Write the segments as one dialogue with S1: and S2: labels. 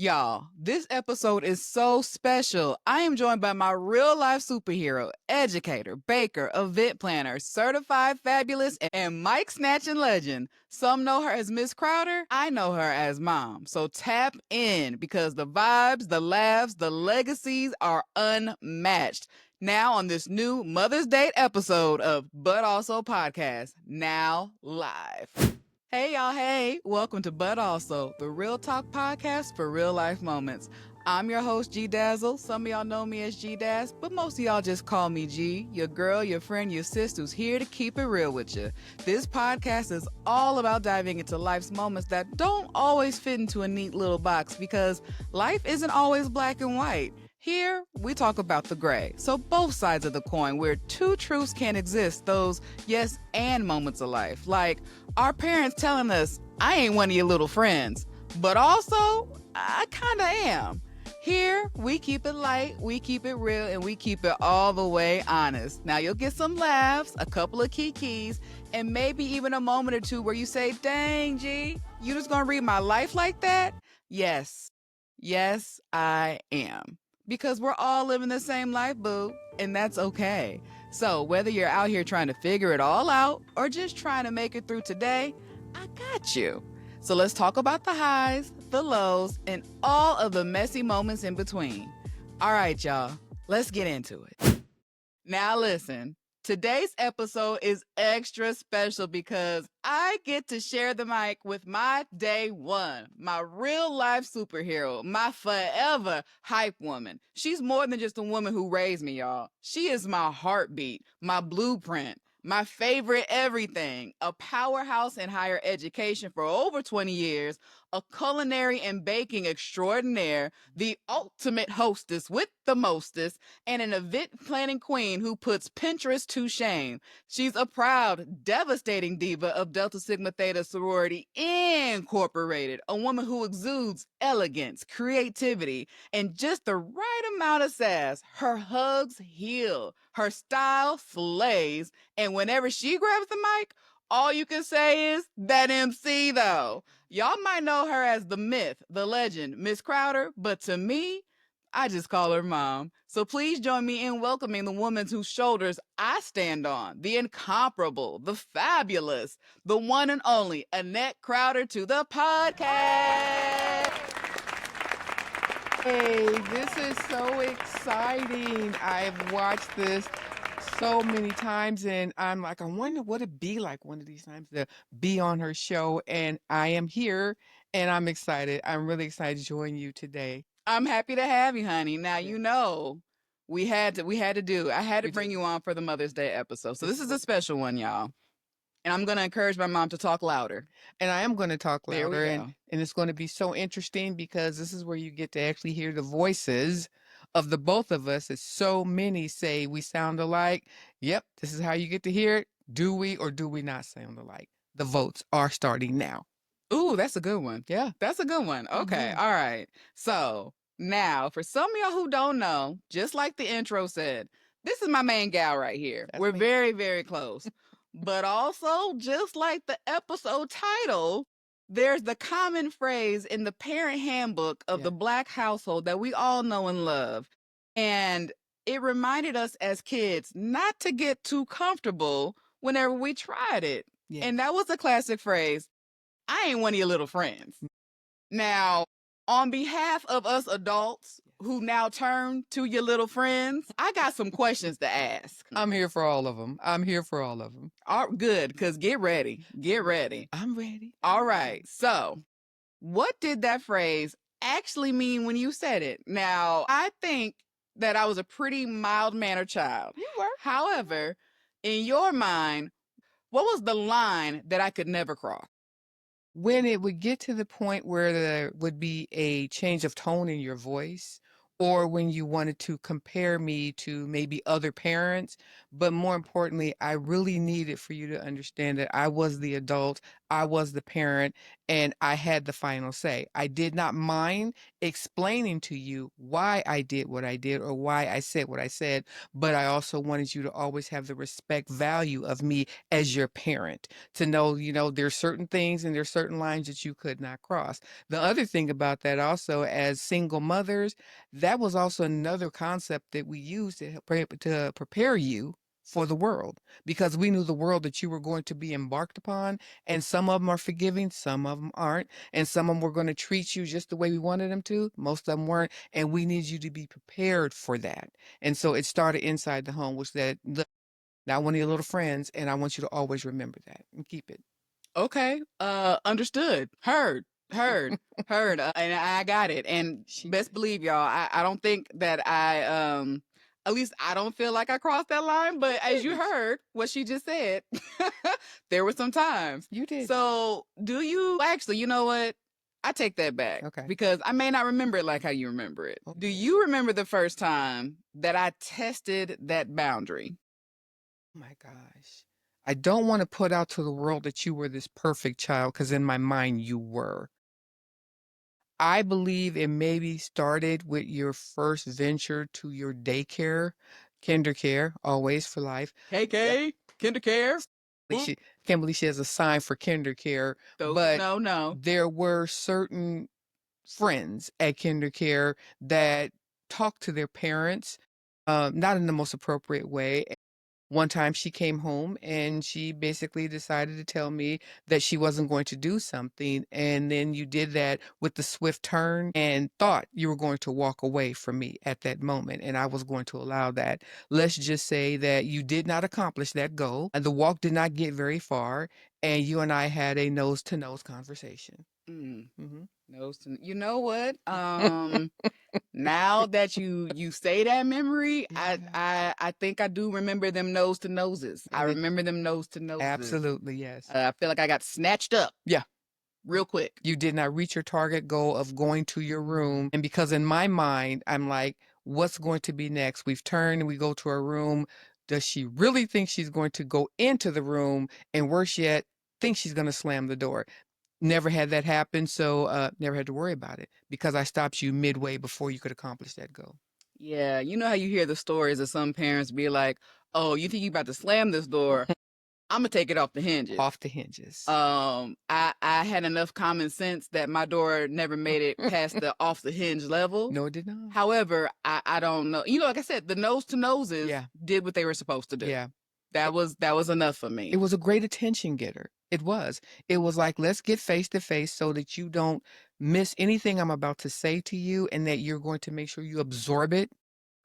S1: Y'all, this episode is so special. I am joined by my real life superhero, educator, baker, event planner, certified fabulous, and mic-snatching legend. Some know her as Miss Crowder. I know her as Mom. So tap in because the vibes, the laughs, the legacies are unmatched. Now on this new Mother's Day episode of But Also Podcast, now live. Hey y'all, hey, welcome to But Also, the Real Talk podcast for real life moments. I'm your host, GDazzle. Some of y'all know me as GDazz, but most of y'all just call me G, your girl, your friend, your sis who's here to keep it real with you. This podcast is all about diving into life's moments that don't always fit into a neat little box because life isn't always black and white. Here, we talk about the gray, so both sides of the coin where two truths can exist, those yes and moments of life, like our parents telling us, I ain't one of your little friends, but also, I kinda am. Here, we keep it light, we keep it real, and we keep it all the way honest. Now, you'll get some laughs, a couple of kikis, and maybe even a moment or two where you say, dang, G, you just gonna read my life like that? Yes. Yes, I am. Because we're all living the same life, boo, and that's okay. So whether you're out here trying to figure it all out or just trying to make it through today, I got you. So let's talk about the highs, the lows, and all of the messy moments in between. All right, y'all, let's get into it. Now listen, today's episode is extra special because I get to share the mic with my day one, my real life superhero, my forever hype woman. She's more than just a woman who raised me, y'all. She is my heartbeat, my blueprint, my favorite everything, a powerhouse in higher education for over 20 years, a culinary and baking extraordinaire, the ultimate hostess with the mostest, and an event planning queen who puts Pinterest to shame. She's a proud, devastating diva of Delta Sigma Theta Sorority Incorporated, a woman who exudes elegance, creativity, and just the right amount of sass. Her hugs heal, her style slays, and whenever she grabs the mic, all you can say is, that MC though. Y'all might know her as the myth, the legend, Miss Crowder, but to me, I just call her Mom. So please join me in welcoming the woman whose shoulders I stand on, the incomparable, the fabulous, the one and only Annette Crowder to the podcast.
S2: Hey, this is so exciting. I've watched this so many times and I'm like, I wonder what it'd be like one of these times to be on her show. And I am here and I'm excited. I'm really excited to join you today.
S1: I'm happy to have you, honey. Now
S2: Yeah.
S1: you know I had to
S2: We
S1: bring
S2: did.
S1: you on for the Mother's Day episode. So this is a
S2: What-
S1: special one, y'all. And I'm gonna encourage my mom to talk louder.
S2: And I am going to talk
S1: There we
S2: louder
S1: go.
S2: and it's going to be so interesting because this is where you get to actually hear the voices of the both of us, as so many say we sound alike. Yep, this is how you get to hear it. Do we or do we not sound alike? The votes are starting now.
S1: Ooh, that's a good one.
S2: Yeah.
S1: That's a good one. Okay.
S2: Mhm.
S1: All right. So now, for some of y'all who don't know, just like the intro said, this is my main gal right here.
S2: That's
S1: We're
S2: me.
S1: very, very close. But also, just like the episode title, there's the common phrase in the parent handbook of
S2: Yeah.
S1: the Black household that we all know and love. And it reminded us as kids not to get too comfortable whenever we tried it.
S2: Yes.
S1: And that was a classic phrase. I ain't one of your little friends. Now, on behalf of us adults who now turn to your little friends, I got some questions to ask.
S2: I'm here for all of them. I'm here for all of them.
S1: Good, because get ready. Get ready.
S2: I'm ready.
S1: All right. So, what did that phrase actually mean when you said it? Now, I think that I was a pretty mild-mannered child.
S2: You were.
S1: However, in your mind, what was the line that I could never cross?
S2: When it would get to the point where there would be a change of tone in your voice, or when you wanted to compare me to maybe other parents, but more importantly, I really needed for you to understand that I was the adult, I was the parent, and I had the final say. I did not mind explaining to you why I did what I did or why I said what I said, but I also wanted you to always have the respect value of me as your parent, to know, there's certain things and there's certain lines that you could not cross. The other thing about that also, as single mothers, that was also another concept that we used to prepare you for the world, because we knew the world that you were going to be embarked upon, and some of them are forgiving, some of them aren't, and some of them were going to treat you just the way we wanted them to, most of them weren't, and we need you to be prepared for that. And so it started inside the home, which that, look, not one of your little friends, and I want you to always remember that and keep it.
S1: Okay. Understood. Heard. Heard. Heard. And I got it. And best believe y'all, I don't think that at least I don't feel like I crossed that line, but as you heard what she just said, there were some times.
S2: You did.
S1: So do you actually, you know what? I take that back.
S2: Okay.
S1: Because I may not remember it like how you remember it.
S2: Okay.
S1: Do you remember the first time that I tested that boundary?
S2: Oh my gosh. I don't want to put out to the world that you were this perfect child, because in my mind you were. I believe it maybe started with your first venture to your daycare, kinder care, always for life.
S1: KK, kinder care.
S2: She can't believe she has a sign for kinder care,
S1: But
S2: but
S1: no.
S2: there were certain friends at kinder care that talked to their parents, not in the most appropriate way. One time she came home and she basically decided to tell me that she wasn't going to do something. And then you did that with the swift turn and thought you were going to walk away from me at that moment. And I was going to allow that. Let's just say that you did not accomplish that goal, and the walk did not get very far. And you and I had a nose to nose conversation.
S1: You know what? Now that you say that memory,
S2: Yeah.
S1: I think I do remember them nose to noses. I
S2: And
S1: remember them nose to noses.
S2: absolutely, yes.
S1: I feel like I got snatched up.
S2: Yeah.
S1: Real quick.
S2: You did not reach your target goal of going to your room. And because in my mind, I'm like, what's going to be next? We've turned and we go to our room. Does she really think she's going to go into the room? And worse yet, think she's going to slam the door? Never had that happen. So never had to worry about it, because I stopped you midway before you could accomplish that goal.
S1: Yeah, you know how you hear the stories of some parents be like, "Oh, you think you about to slam this door? I'm gonna take it off the hinges."
S2: Off the hinges.
S1: I had enough common sense that my door never made it past the off the hinge level.
S2: No, it did not.
S1: However, I don't know. Like I said, the nose to noses did what they were supposed to do.
S2: Yeah.
S1: That was enough for me.
S2: It was a great attention getter. It was. It was like, let's get face to face so that you don't miss anything I'm about to say to you, and that you're going to make sure you absorb it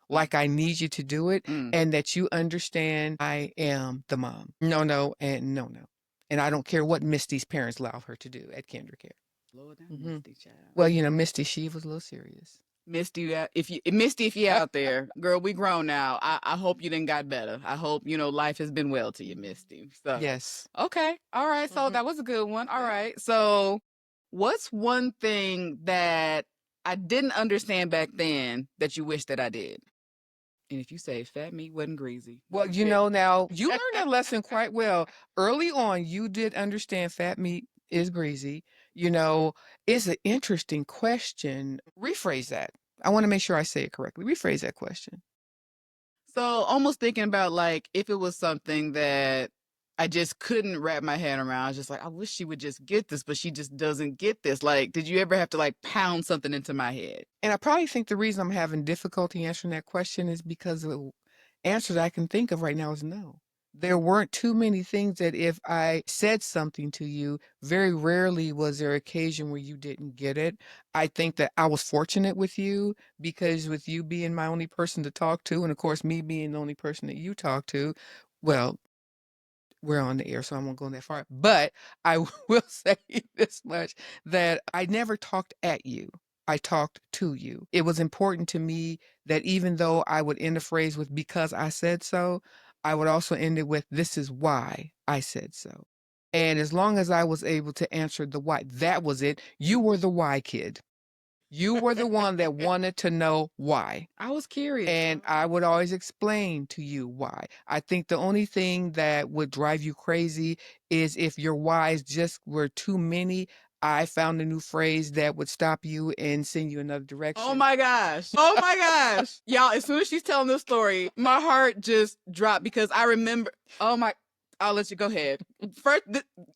S2: like I need you to do it, and that you understand I am the mom. No, no, and no, no. And I don't care what Misty's parents allow her to do at kinder care.
S1: Lord, that Misty child.
S2: Well, Misty, she was a little serious.
S1: Misty, if you're out there, girl, we grown now. I hope you done got better. I hope, life has been well to you, Misty. So
S2: Yes.
S1: okay. All right. So that was a good one. All right. So what's one thing that I didn't understand back then that you wish that I did? And if you say fat meat wasn't greasy.
S2: Well, now you learned that lesson quite well. Early on, you did understand fat meat is greasy. It's an interesting question. Rephrase that. I want to make sure I say it correctly. Rephrase that question.
S1: So almost thinking about, like, if it was something that I just couldn't wrap my head around. I was just like, I wish she would just get this, but she just doesn't get this. Like, did you ever have to, like, pound something into my head?
S2: And I probably think the reason I'm having difficulty answering that question is because the answer that I can think of right now is no. There weren't too many things that if I said something to you, very rarely was there occasion where you didn't get it. I think that I was fortunate with you, because with you being my only person to talk to, and of course me being the only person that you talk to, well, we're on the air, so I won't go that far. But I will say this much, that I never talked at you. I talked to you. It was important to me that even though I would end a phrase with "because I said so," I would also end it with "this is why I said so." And as long as I was able to answer the why, that was it. You were the why kid. You were the one that wanted to know why.
S1: I was curious.
S2: And I would always explain to you why. I think the only thing that would drive you crazy is if your whys just were too many. I found a new phrase that would stop you and send you another direction.
S1: Oh my gosh. Oh my gosh. Y'all, as soon as she's telling this story, my heart just dropped because I remember. Oh my. I'll let you go ahead. First,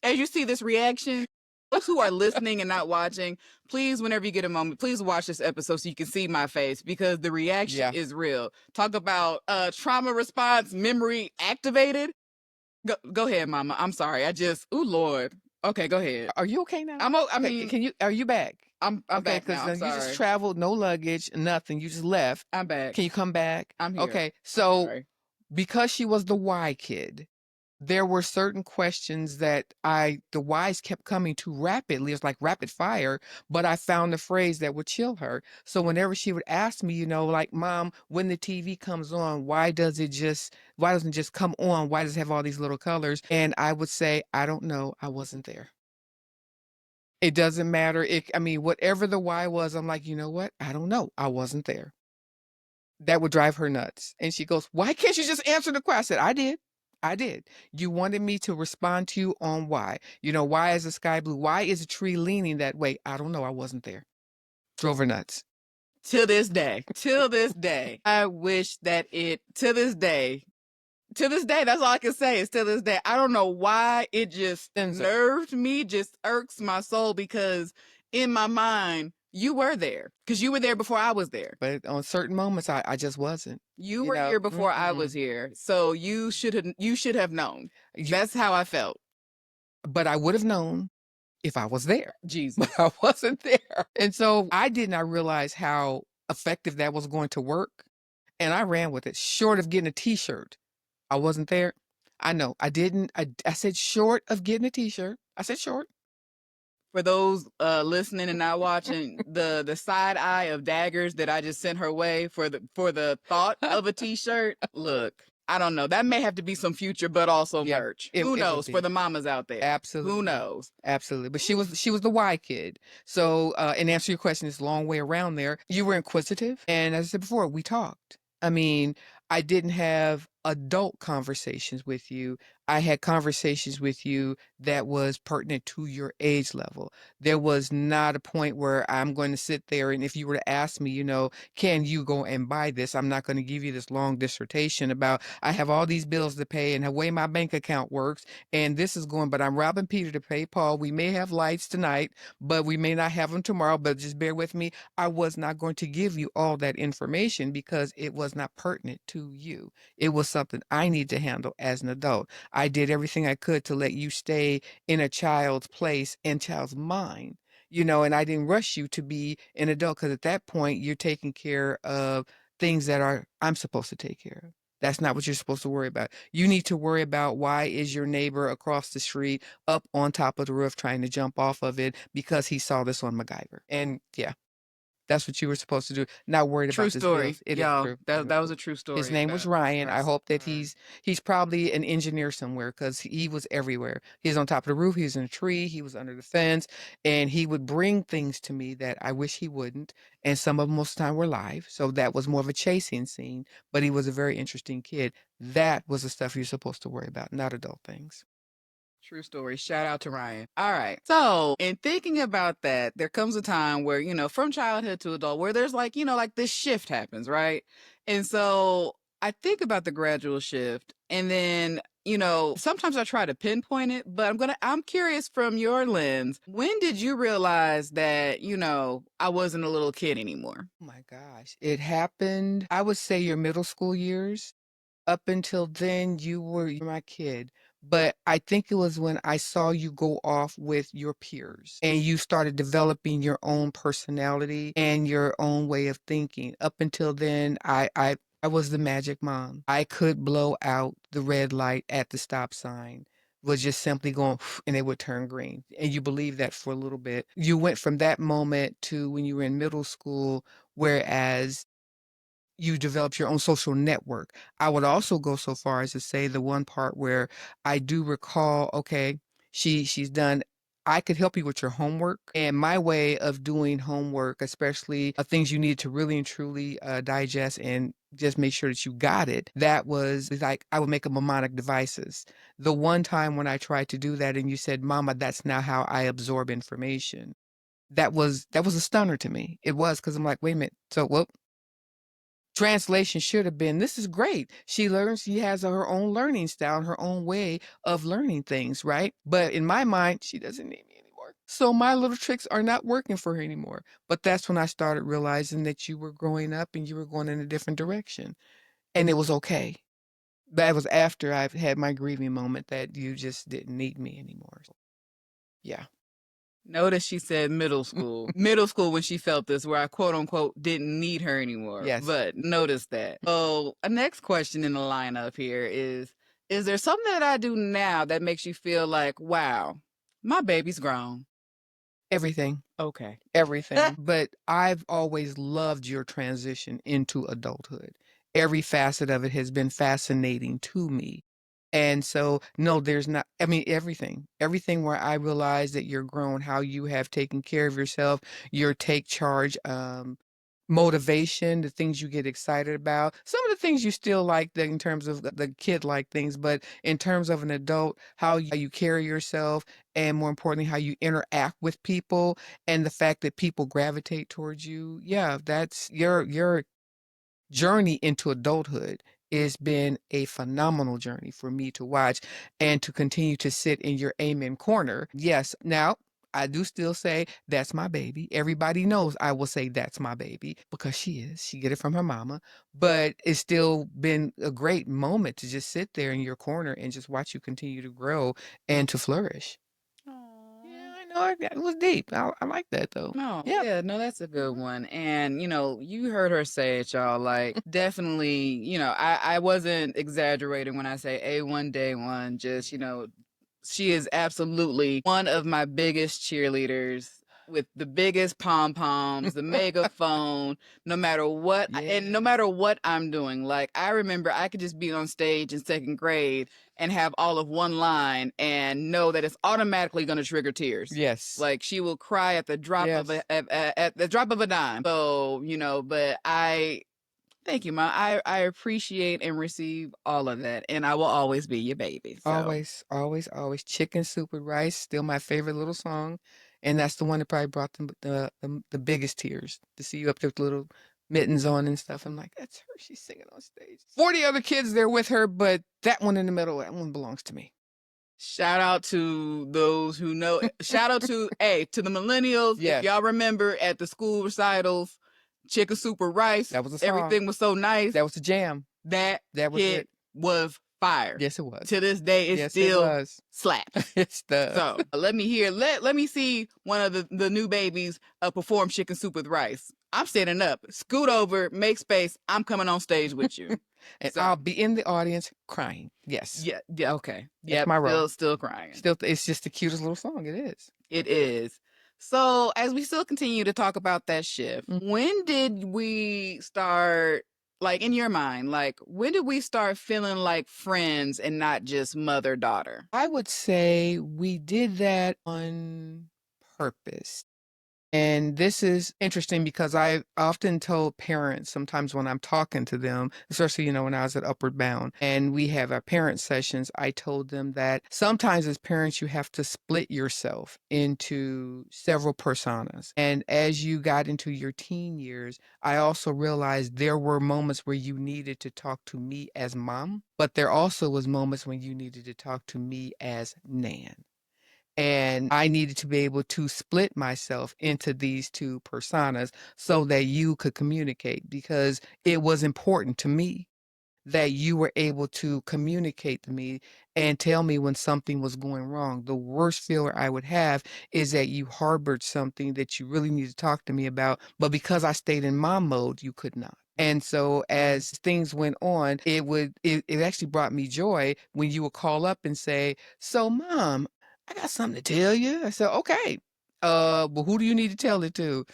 S1: as you see this reaction, those who are listening and not watching, please, whenever you get a moment, please watch this episode so you can see my face because the reaction is real. Talk about trauma response, memory activated. Go ahead, Mama. I'm sorry. Ooh, Lord. Okay, go ahead.
S2: Are you okay now?
S1: I mean,
S2: are you back?
S1: I'm
S2: Okay,
S1: back now. I'm
S2: because you just
S1: sorry.
S2: traveled, no luggage, nothing. You just left.
S1: I'm back.
S2: Can you come back?
S1: I'm here.
S2: Okay, so because she was the why kid, there were certain questions that the whys kept coming too rapidly. It's like rapid fire, but I found a phrase that would chill her. So whenever she would ask me, like, Mom, when the TV comes on, why doesn't it just come on? Why does it have all these little colors? And I would say, I don't know. I wasn't there. It doesn't matter. Whatever the why was, I'm like, you know what? I don't know. I wasn't there. That would drive her nuts. And she goes, why can't you just answer the question? I did. I did. You wanted me to respond to you on why. Why is the sky blue? Why is a tree leaning that way? I don't know. I wasn't there. Drove her nuts.
S1: Till this day. I wish that to this day, that's all I can say is to this day. I don't know why it just nerved me, just irks my soul because in my mind, you were there because you were there before I was there.
S2: But on certain moments, I just wasn't.
S1: You were here before I was here. So you should have known. That's how I felt.
S2: But I would have known if I was there.
S1: Jesus.
S2: But I wasn't there. And so I did not realize how effective that was going to work. And I ran with it, short of getting a t-shirt. I wasn't there. I know. I didn't. I said short of getting a t-shirt. I said short.
S1: For those listening and not watching, the side eye of daggers that I just sent her way for the thought of a t-shirt. Look, I don't know. That may have to be some future, but also merch. Who knows for the mamas out there?
S2: Absolutely.
S1: Who knows?
S2: Absolutely. But she was the why kid. So, and answer your question, it's a long way around there. You were inquisitive. And as I said before, we talked. I didn't have adult conversations with you. I had conversations with you that was pertinent to your age level. There was not a point where I'm going to sit there and if you were to ask me, can you go and buy this? I'm not going to give you this long dissertation about I have all these bills to pay and the way my bank account works and this is going, but I'm robbing Peter to pay Paul. We may have lights tonight, but we may not have them tomorrow, but just bear with me. I was not going to give you all that information because it was not pertinent to you. It was something I need to handle as an adult. I did everything I could to let you stay in a child's place and child's mind, and I didn't rush you to be an adult because at that point you're taking care of things that I'm supposed to take care of. That's not what you're supposed to worry about. You need to worry about why is your neighbor across the street up on top of the roof trying to jump off of it because he saw this on MacGyver. And yeah. That's what you were supposed to do. Not worried about this
S1: story.
S2: bills. It
S1: Y'all,
S2: is true.
S1: that was a true story.
S2: His name was Ryan. I hope that he's probably an engineer somewhere because he was everywhere. He was on top of the roof. He was in a tree. He was under the fence. And he would bring things to me that I wish he wouldn't. And some of them most of the time were live. So that was more of a chasing scene. But he was a very interesting kid. That was the stuff you're supposed to worry about, not adult things.
S1: True story. Shout out to Ryan. All right. So, in thinking about that, there comes a time where, from childhood to adult, where there's like this shift happens, right? And so I think about the gradual shift and then, sometimes I try to pinpoint it, but I'm curious from your lens, when did you realize that, I wasn't a little kid anymore?
S2: Oh my gosh. It happened, I would say your middle school years. Up until then, you were my kid. But I think it was when I saw you go off with your peers and you started developing your own personality and your own way of thinking. Up until then, I was the magic mom. I could blow out the red light at the stop sign. Was just simply going and it would turn green. And you believed that for a little bit. You went from that moment to when you were in middle school, whereas you develop your own social network. I would also go so far as to say the one part where I do recall, okay, she's done. I could help you with your homework. And my way of doing homework, especially things you need to really and truly digest and just make sure that you got it. That was like I would make up mnemonic devices. The one time when I tried to do that and you said, Mama, that's not how I absorb information. That was a stunner to me. It was because I'm like, wait a minute. So what? Translation should have been, this is great. She learns, she has her own learning style, her own way of learning things, right? But in my mind, she doesn't need me anymore. So my little tricks are not working for her anymore. But that's when I started realizing that you were growing up and you were going in a different direction. And it was okay. That was after I've had my grieving moment that you just didn't need me anymore. Yeah.
S1: Notice she said middle school. Middle school when she felt this, where I quote unquote didn't need her anymore.
S2: Yes.
S1: But notice that. So, a next question in the lineup here is there something that I do now that makes you feel like, wow, my baby's grown?
S2: Everything.
S1: Okay.
S2: Everything. But I've always loved your transition into adulthood. Every facet of it has been fascinating to me. And so, no, there's not, I mean, everything where I realize that you're grown, how you have taken care of yourself, your take charge, motivation, the things you get excited about, some of the things you still like in terms of the kid like things, but in terms of an adult, how you carry yourself, and more importantly, how you interact with people, and the fact that people gravitate towards you. Yeah, that's your journey into adulthood. It's been a phenomenal journey for me to watch and to continue to sit in your amen corner. Yes, now I do still say that's my baby. Everybody knows I will say that's my baby because she is. She get it from her mama. But it's still been a great moment to just sit there in your corner and just watch you continue to grow and to flourish. Yeah, I know. It was deep. I like that though.
S1: No,
S2: Yeah.
S1: yeah, no, that's a good one. And, you heard her say it, y'all. Like, definitely, I wasn't exaggerating when I say A1 day one. Just, she is absolutely one of my biggest cheerleaders with the biggest pom poms, the megaphone, no matter what, and no
S2: Yeah.
S1: matter what I'm doing. Like, I remember I could just be on stage in second grade and have all of one line and know that it's automatically going to trigger tears.
S2: Yes.
S1: Like, she will cry at the drop of
S2: Yes.
S1: at the drop of a dime. So, but thank you, Ma. I appreciate and receive all of that, and I will always be your baby. So.
S2: Always, always, always. Chicken soup with rice, still my favorite little song. And that's the one that probably brought the biggest tears to see you up there with little mittens on and stuff. I'm like, that's her. She's singing on stage. 40 other kids there with her, but that one in the middle, that one belongs to me.
S1: Shout out to those who know. Shout out to to the millennials.
S2: Yes.
S1: If y'all remember at the school recitals, chicken soup with rice.
S2: That was a song.
S1: Everything was so nice.
S2: That was the jam.
S1: That
S2: was
S1: hit
S2: it.
S1: Was fire.
S2: Yes, it was.
S1: To this day, it
S2: Yes,
S1: still
S2: it was.
S1: slaps.
S2: It's the.
S1: So let me hear. Let me see one of the new babies perform chicken soup with rice. I'm standing up. Scoot over. Make space. I'm coming on stage with you.
S2: And
S1: So-
S2: I'll be in the audience crying. Yes.
S1: Yeah. Yeah. Okay.
S2: That's
S1: Yeah.
S2: my role.
S1: Still crying.
S2: It's just the cutest little song. It is.
S1: It is. So as we still continue to talk about that shift, when did we start, like in your mind, like when did we start feeling like friends and not just mother-daughter?
S2: I would say we did that on purpose. And this is interesting because I often told parents sometimes when I'm talking to them, especially, when I was at Upward Bound and we have our parent sessions, I told them that sometimes as parents, you have to split yourself into several personas. And as you got into your teen years, I also realized there were moments where you needed to talk to me as mom, but there also was moments when you needed to talk to me as Nan. And I needed to be able to split myself into these two personas so that you could communicate because it was important to me that you were able to communicate to me and tell me when something was going wrong. The worst feeling I would have is that you harbored something that you really need to talk to me about, but because I stayed in mom mode, you could not. And so as things went on, it actually brought me joy when you would call up and say, so mom, I got something to tell you. I said, okay. Well, who do you need to tell it to?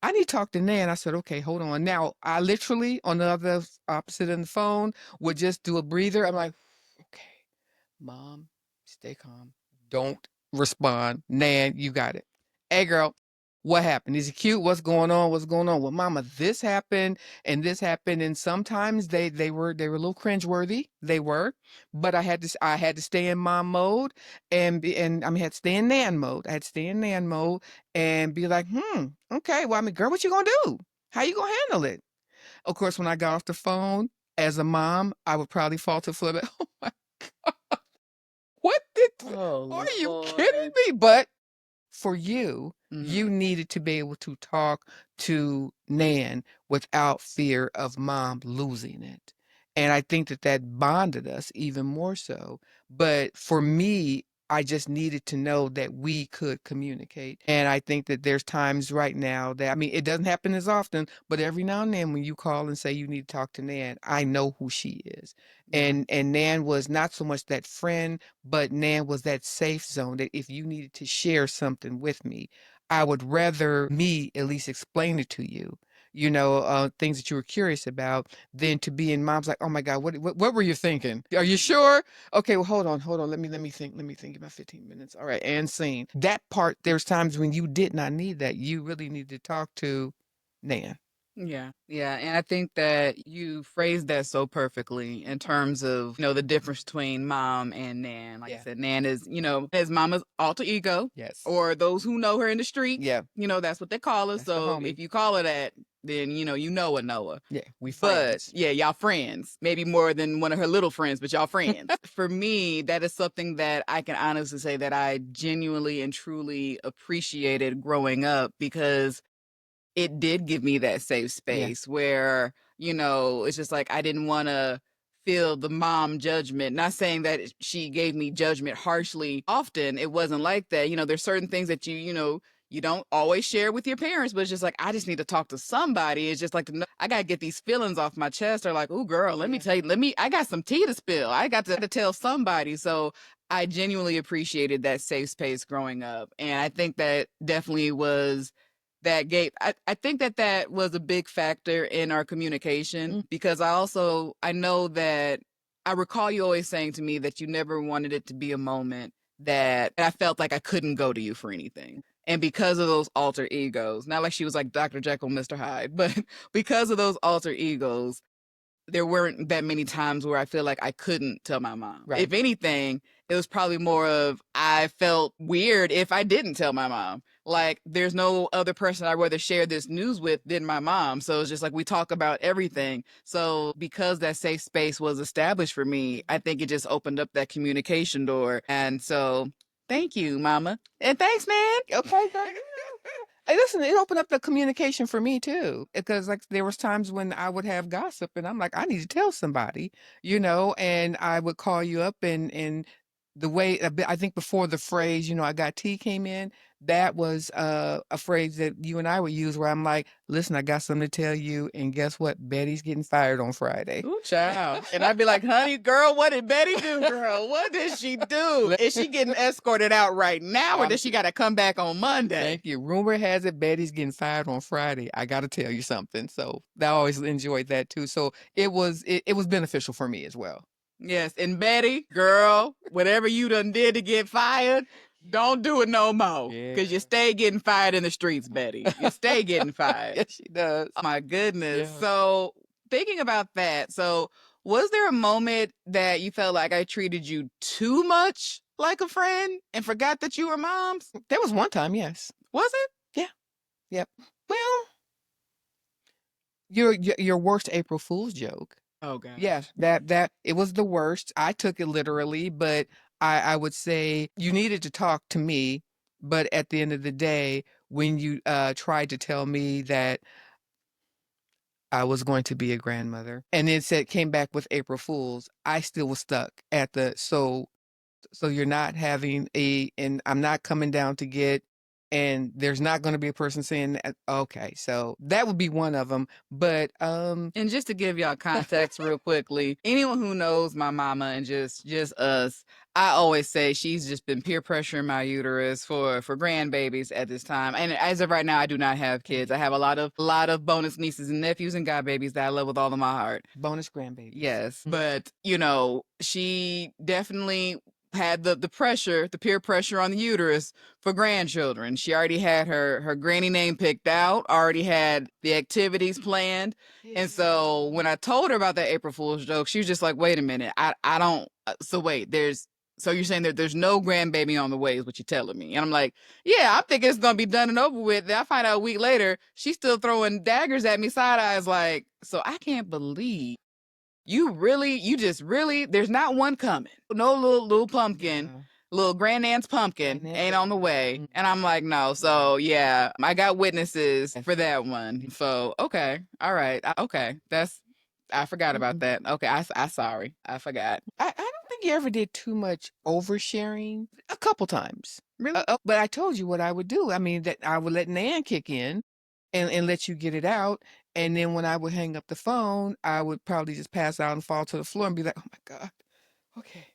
S2: I need to talk to Nan. I said, okay, hold on. Now, I literally, on the other opposite of the phone, would just do a breather. I'm like, okay, mom, stay calm. Don't respond. Nan, you got it. Hey, girl, what happened? Is he cute? What's going on? What's going on? Well, mama, this happened and this happened. And sometimes they were a little cringeworthy. They were, but I had to stay in mom mode and I mean, I had to stay in nan mode. I had to stay in nan mode and be like, okay, well, I mean, girl, what you gonna do? How you gonna handle it? Of course, when I got off the phone as a mom, I would probably fall to the floor. Like, oh my God, what did?
S1: Oh,
S2: Are you
S1: Lord.
S2: kidding me? But for you,
S1: Mhm.
S2: you needed to be able to talk to Nan without fear of mom losing it. And I think that that bonded us even more so. But for me, I just needed to know that we could communicate. And I think that there's times right now that, I mean, it doesn't happen as often, but every now and then when you call and say you need to talk to Nan, I know who she is.
S1: Yeah.
S2: And Nan was not so much that friend, but Nan was that safe zone that if you needed to share something with me, I would rather me at least explain it to you, things that you were curious about, than to be in mom's like, oh my God, what were you thinking? Are you sure? Okay, well, hold on. Let me think about 15 minutes. All right, and scene. That part, there's times when you did not need that. You really need to talk to Nan.
S1: Yeah. Yeah. And I think that you phrased that so perfectly in terms of, the difference between mom and Nan. Like I
S2: Yeah.
S1: said, Nan is, is mama's alter ego,
S2: Yes.
S1: or those who know her in the streets.
S2: Yeah.
S1: That's what they call her.
S2: That's the
S1: So
S2: homie.
S1: if you call her that, then, you know a Noah.
S2: Yeah, we
S1: But
S2: friends.
S1: yeah, y'all friends. Maybe more than one of her little friends, but y'all friends. For me, that is something that I can honestly say that I genuinely and truly appreciated growing up, because it did give me that safe
S2: Yeah.
S1: space where, it's just like I didn't want to feel the mom judgment. Not saying that she gave me judgment harshly. Often it wasn't like that. There's certain things that you don't always share with your parents, but it's just like, I just need to talk to somebody. It's just like, I got to get these feelings off my chest, or like, oh, girl, let me
S2: Yeah.
S1: tell you, I got some tea to spill. I got to tell somebody. So I genuinely appreciated that safe space growing up. And I think that definitely was that gave I think that that was a big factor in our communication, because I know that I recall you always saying to me that you never wanted it to be a moment that I felt like I couldn't go to you for anything. And because of those alter egos, not like she was like Dr. Jekyll, Mr. Hyde, but because of those alter egos, there weren't that many times where I feel like I couldn't tell my mom.
S2: Right.
S1: If anything, it was probably more of I felt weird if I didn't tell my mom. Like, there's no other person I'd rather share this news with than my mom. So it's just like we talk about everything. So because that safe space was established for me, I think it just opened up that communication door. And so thank you, mama. And thanks, man.
S2: Okay, girl. Hey, listen, it opened up the communication for me too, because like there was times when I would have gossip, and I'm like, I need to tell somebody, and I would call you up, and the way I think before the phrase, I got tea came in, that was a phrase that you and I would use where I'm like, listen, I got something to tell you, and guess what? Betty's getting fired on Friday.
S1: Ooh, child. And I'd be like, honey, girl, what did Betty do, girl? What did she do? Is she getting escorted out right now, or does she got to come back on Monday?
S2: Thank you. Rumor has it Betty's getting fired on Friday. I got to tell you something. So I always enjoyed that too. So it was beneficial for me as well.
S1: Yes. And Betty, girl, whatever you done did to get fired, don't do it no more. Because you stay getting fired in the streets, Betty. You stay getting fired.
S2: Yes, she does.
S1: Oh, my goodness.
S2: Yeah.
S1: So thinking about that, so was there a moment that you felt like I treated you too much like a friend and forgot that you were moms?
S2: There was one time, yes.
S1: Was it?
S2: Yeah. Yep. Well, your worst April Fool's joke.
S1: Oh, God.
S2: Yeah, that it was the worst. I took it literally, but I would say you needed to talk to me. But at the end of the day, when you tried to tell me that I was going to be a grandmother, and then came back with April Fools, I still was stuck at the so you're not having and I'm not coming down to get, and there's not going to be a person saying that. Okay, so that would be one of them. But
S1: And just to give y'all context real quickly, anyone who knows my mama and just us, I always say she's just been peer pressuring my uterus for grandbabies at this time. And as of right now, I do not have kids. I have a lot of bonus nieces and nephews and godbabies that I love with all of my heart.
S2: bonus grandbaby.
S1: Yes, but she definitely had the pressure, the peer pressure on the uterus for grandchildren. She already had her granny name picked out, already had the activities planned. And so when I told her about that April Fool's joke, she was just like, wait a minute, I don't, so wait, so you're saying that there's no grandbaby on the way is what you're telling me. And I'm like, yeah, I'm thinking it's going to be done and over with. Then I find out a week later, she's still throwing daggers at me, side eyes like, so I can't believe you just really, there's not one coming. No little pumpkin, little grandaunt's pumpkin ain't on the way. And I'm like, no. So yeah, I got witnesses for that one. So, okay. All right. Okay. I forgot about that. Okay. I sorry. I forgot.
S2: I don't think you ever did too much oversharing. A couple times.
S1: Really?
S2: But I told you what I would do. I mean, that I would let Nan kick in and let you get it out. And then when I would hang up the phone, I would probably just pass out and fall to the floor and be like, oh my God. Okay.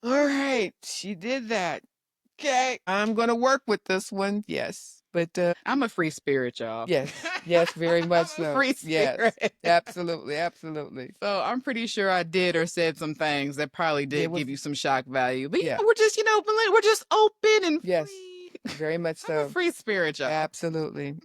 S2: All right. She did that. Okay. I'm going to work with this one. Yes. But
S1: I'm a free spirit, y'all.
S2: Yes, very much so.
S1: Free spirit.
S2: Yes, absolutely.
S1: So I'm pretty sure I did or said some things that probably did give you some shock value. But
S2: yeah,
S1: we're just, we're just open and
S2: yes,
S1: free.
S2: Very much so.
S1: I'm a free spirit, y'all.
S2: Absolutely.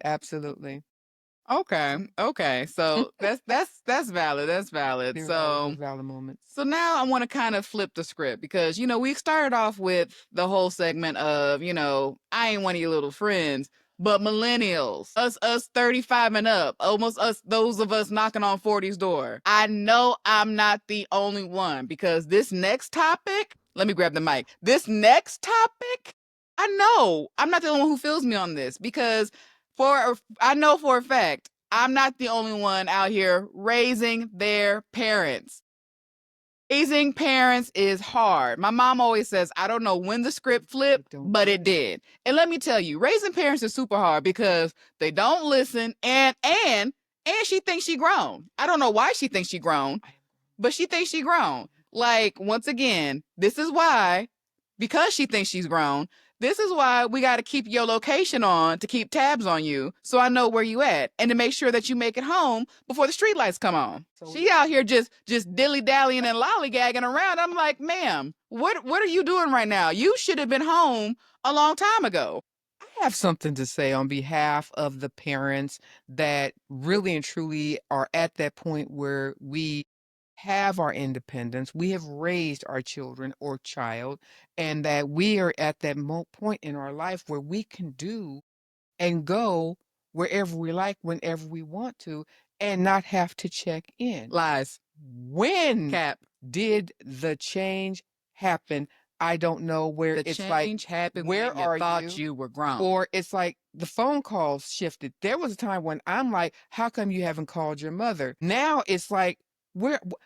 S1: Okay. So that's valid. That's valid. So
S2: valid moments.
S1: So now I want to kind of flip the script because we started off with the whole segment of I ain't one of your little friends, but millennials, us 35 and up, almost those of us knocking on 40's door. I know I'm not the only one because this next topic. Let me grab the mic. This next topic, I know I'm not the only one who feels me on this because I know for a fact I'm not the only one out here raising their parents. Raising parents is hard. My mom always says, I don't know when the script flipped, but it did. And let me tell you, raising parents is super hard because they don't listen and she thinks she grown. I don't know why she thinks she grown, but she thinks she grown. Like, once again, this is why, because she thinks she's grown, this is why we got to keep your location on to keep tabs on you so I know where you at and to make sure that you make it home before the streetlights come on. She out here just dilly-dallying and lollygagging around. I'm like, ma'am, what are you doing right now? You should have been home a long time ago.
S2: I have something to say on behalf of the parents that really and truly are at that point where we have our independence, we have raised our children or child, and that we are at that point in our life where we can do and go wherever we like, whenever we want to, and not have to check in.
S1: Lies.
S2: When
S1: Cap.
S2: did the change happen? I don't know where
S1: the
S2: it's
S1: change
S2: like,
S1: happened
S2: where
S1: when you
S2: are
S1: thought you were grown?
S2: Or it's like the phone calls shifted. There was a time when I'm like, how come you haven't called your mother? Now it's like,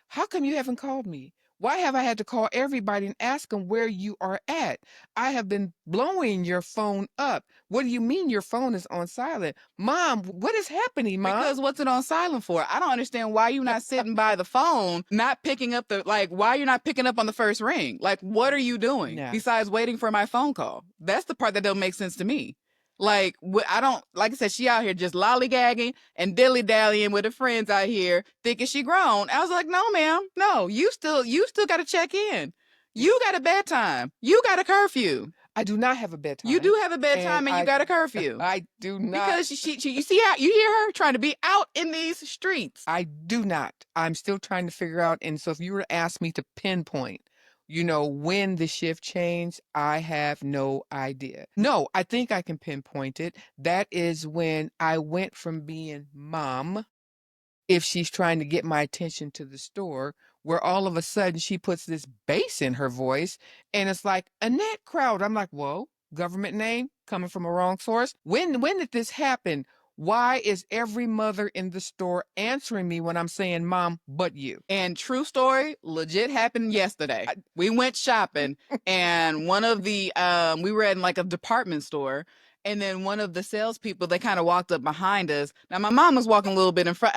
S2: how come you haven't called me? Why have I had to call everybody and ask them where you are at? I have been blowing your phone up. What do you mean your phone is on silent? Mom, what is happening, Mom?
S1: Because what's it on silent for? I don't understand why you're not sitting by the phone, not picking up why you're not picking up on the first ring? Like, what are you doing besides waiting for my phone call? That's the part that don't make sense to me. Like, I don't, like I said, she out here just lollygagging and dilly-dallying with her friends out here thinking she grown. I was like, no, ma'am, no, you still got to check in. You got a bedtime. You got a curfew.
S2: I do not have a bedtime.
S1: You do have a bedtime and you got a curfew.
S2: I do not.
S1: Because you see how you hear her trying to be out in these streets.
S2: I do not. I'm still trying to figure out. And so if you were to ask me to pinpoint, when the shift changed, I have no idea. No, I think I can pinpoint it. That is when I went from being mom, if she's trying to get my attention to the store, where all of a sudden she puts this bass in her voice and it's like, Annette Crowder. I'm like, whoa, government name coming from a wrong source. When did this happen? Why is every mother in the store answering me when I'm saying mom, but you?
S1: And true story, legit happened yesterday. We went shopping and one of the, we were in like a department store. And then one of the salespeople, they kind of walked up behind us. Now, my mom was walking a little bit in front.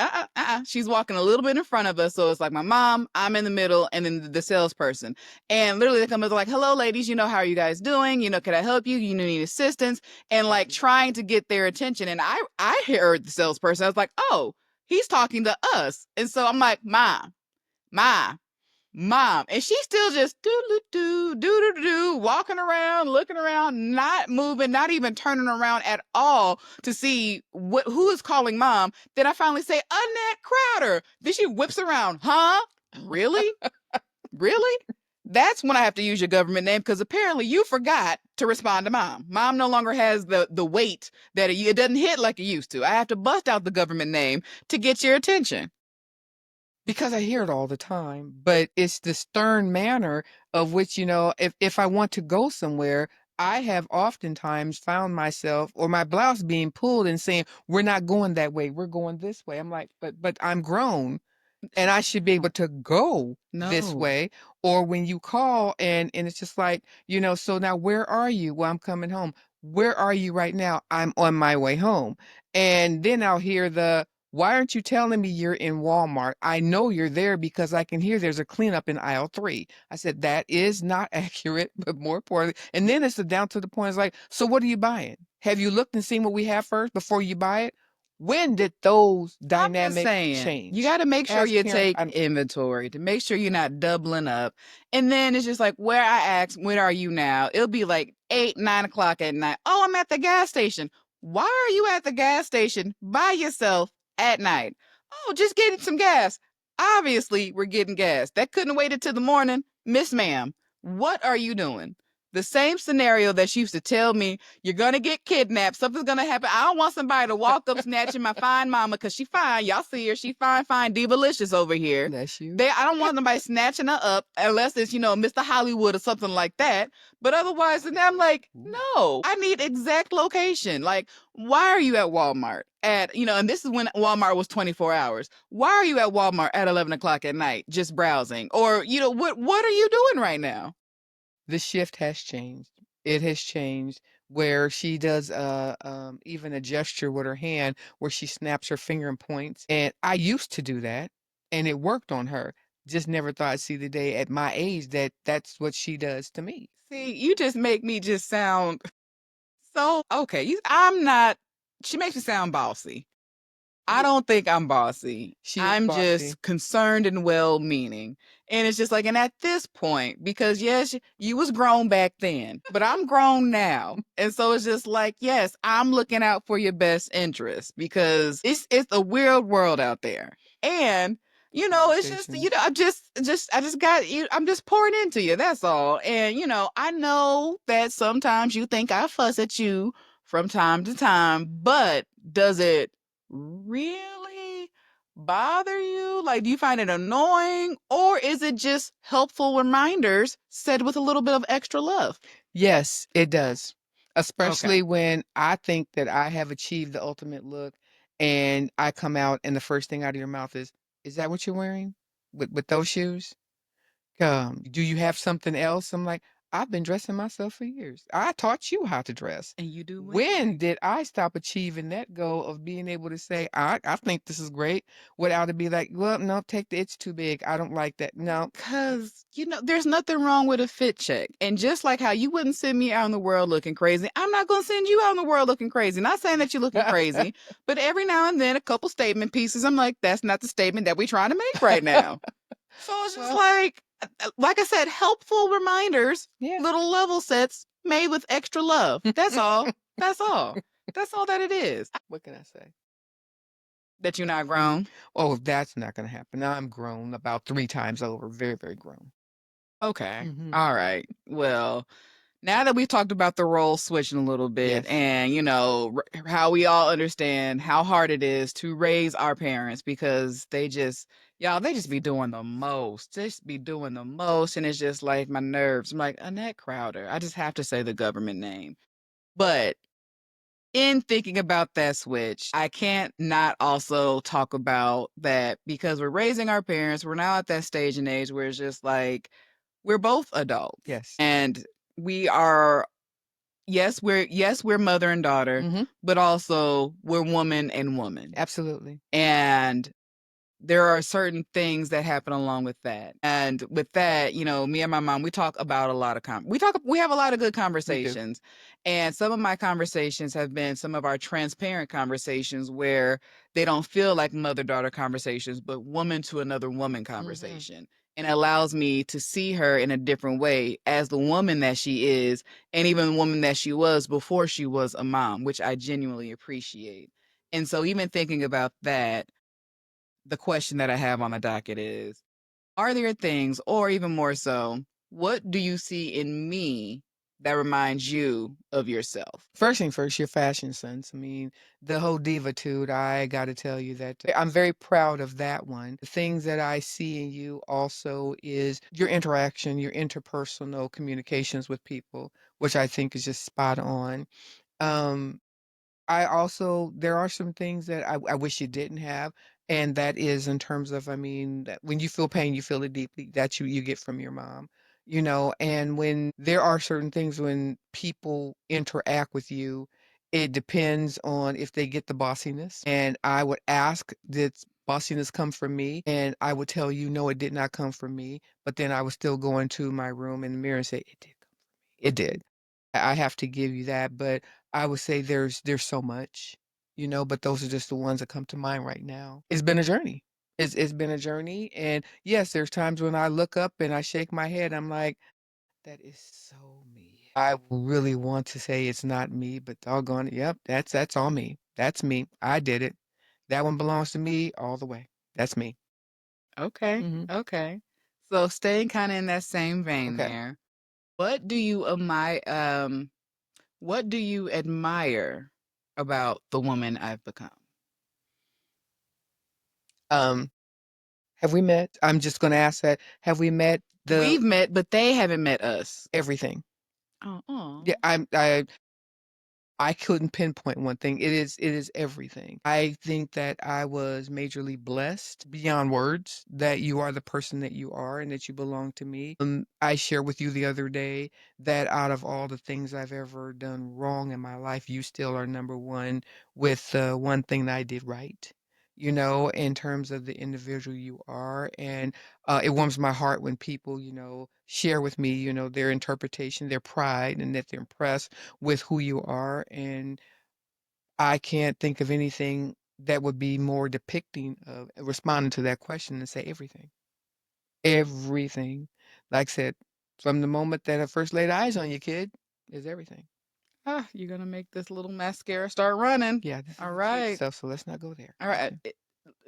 S1: She's walking a little bit in front of us. So it's like my mom, I'm in the middle, and then the salesperson. And literally they come up like, hello, ladies, how are you guys doing? Can I help you? You need assistance? And like trying to get their attention. And I heard the salesperson. I was like, oh, he's talking to us. And so I'm like, Ma, Mom. And she's still just do, walking around, looking around, not moving, not even turning around at all to see who is calling mom. Then I finally say, Annette Crowder. Then she whips around. Huh? Really? Really? That's when I have to use your government name because apparently you forgot to respond to mom. Mom no longer has the weight that it doesn't hit like it used to. I have to bust out the government name to get your attention.
S2: Because I hear it all the time, but it's the stern manner of which, if I want to go somewhere, I have oftentimes found myself or my blouse being pulled and saying, we're not going that way, we're going this way. I'm like, but I'm grown and I should be able to go this
S1: No.
S2: way. Or when you call and it's just like, so now where are you? Well, I'm coming home. Where are you right now? I'm on my way home. And then I'll hear why aren't you telling me you're in Walmart? I know you're there because I can hear there's a cleanup in aisle 3. I said, that is not accurate, but more importantly, and then it's down to the point, it's like, so what are you buying? Have you looked and seen what we have first before you buy it? When did those dynamics change?
S1: You got to make sure
S2: As
S1: you
S2: parents,
S1: take inventory to make sure you're not doubling up. And then it's just like where I ask, when are you now? It'll be like 8, 9 o'clock at night. Oh, I'm at the gas station. Why are you at the gas station by yourself at night? Oh, just getting some gas. Obviously, we're getting gas. That couldn't have waited till the morning. Miss Ma'am, what are you doing? The same scenario that she used to tell me, you're going to get kidnapped. Something's going to happen. I don't want somebody to walk up snatching my fine mama because she fine. Y'all see her. She fine, divalicious over here.
S2: Bless you.
S1: I don't want nobody snatching her up unless it's, Mr. Hollywood or something like that. But otherwise, and I'm like, no, I need exact location. Like, why are you at Walmart and this is when Walmart was 24 hours. Why are you at Walmart at 11 o'clock at night just browsing? Or, what are you doing right now?
S2: The shift has changed. It has changed where she does even a gesture with her hand where she snaps her finger and points. And I used to do that and it worked on her. Just never thought I'd see the day at my age that that's what she does to me.
S1: See, you just make me just sound so okay. She makes me sound bossy. I don't think I'm bossy.
S2: She is
S1: I'm
S2: bossy.
S1: just concerned and well-meaning. And it's just like, and at this point, because yes, you was grown back then, but I'm grown now. And so it's just like, yes, I'm looking out for your best interest because it's a weird world out there. And it's just, I just got you. I'm just pouring into you. That's all. And, I know that sometimes you think I fuss at you from time to time, but does it really bother you? Like, do you find it annoying or is it just helpful reminders said with a little bit of extra love?
S2: Yes, it does. Especially when I think that I have achieved the ultimate look and I come out and the first thing out of your mouth is that what you're wearing with those shoes? Do you have something else? I'm like, I've been dressing myself for years. I taught you how to dress.
S1: And you do
S2: When did I stop achieving that goal of being able to say, I think this is great, without it be like, well, no, it's too big. I don't like that. No.
S1: Because, there's nothing wrong with a fit check. And just like how you wouldn't send me out in the world looking crazy, I'm not going to send you out in the world looking crazy. Not saying that you're looking crazy, but every now and then a couple statement pieces, I'm like, that's not the statement that we're trying to make right now. So it's just like I said, helpful reminders, little level sets made with extra love. That's all. That's all. That's all that it is.
S2: What can I say?
S1: That you're not grown?
S2: Oh, that's not going to happen. I'm grown about 3 times over. Very, very grown.
S1: Okay. All right. Well, now that we've talked about the role switching a little bit and, how we all understand how hard it is to raise our parents because they just be doing the most. Just be doing the most. And it's just like my nerves. I'm like, Annette Crowder. I just have to say the government name. But in thinking about that switch, I can't not also talk about that because we're raising our parents. We're now at that stage and age where it's just like, we're both adults.
S2: Yes.
S1: And we are, we're mother and daughter, but also we're woman and woman.
S2: Absolutely.
S1: And there are certain things that happen along with that. And with that, me and my mom, we talk about a lot of we have a lot of good conversations. And some of my conversations have been some of our transparent conversations where they don't feel like mother-daughter conversations, but woman to another woman conversation. and allows me to see her in a different way as the woman that she is, and even the woman that she was before she was a mom, which I genuinely appreciate. And so, even thinking about that, the question that I have on the docket is, are there things, or even more so, what do you see in me that reminds you of yourself?
S2: First thing first, your fashion sense. I mean, the whole divitude, I got to tell you that I'm very proud of that one. The things that I see in you also is your interaction, your interpersonal communications with people, which I think is just spot on. Um, I also there are some things that I wish you didn't have, and that is in terms of, I mean, that when you feel pain, you feel it deeply. That you get from your mom, and when there are certain things when people interact with you, it depends on if they get the bossiness. And I would ask, did bossiness come from me? And I would tell you, no, it did not come from me. But then I would still go into my room in the mirror and say, it did come from me. It did. I have to give you that, but I would say there's so much, but those are just the ones that come to mind right now. It's been a journey. It's been a journey, and yes, there's times when I look up and I shake my head. I'm like, that is so me. I really want to say it's not me, but doggone it, yep, that's all me. That's me. I did it. That one belongs to me all the way. That's me.
S1: Okay,
S2: Hmm.
S1: okay. So staying kind of in that same vein
S2: Okay.
S1: there, what do you admire? What do you admire about the woman I've become?
S2: Um, have we met? I'm just going to ask that. Have we met
S1: We've met, but they haven't met us.
S2: everything?
S1: Oh,
S2: Yeah,
S1: aw.
S2: I couldn't pinpoint one thing. It is everything. I think that I was majorly blessed beyond words that you are the person that you are and that you belong to me. I shared with you the other day that out of all the things I've ever done wrong in my life, you still are number one with one thing that I did right. In terms of the individual you are. And it warms my heart when people, share with me, their interpretation, their pride, and that they're impressed with who you are. And I can't think of anything that would be more depicting of responding to that question and say everything. Everything. Like I said, from the moment that I first laid eyes on you, kid, is everything.
S1: Ah, you're gonna make this little mascara start running.
S2: Yeah, this
S1: All
S2: is the cheap
S1: right.
S2: stuff, so let's not go there.
S1: All right.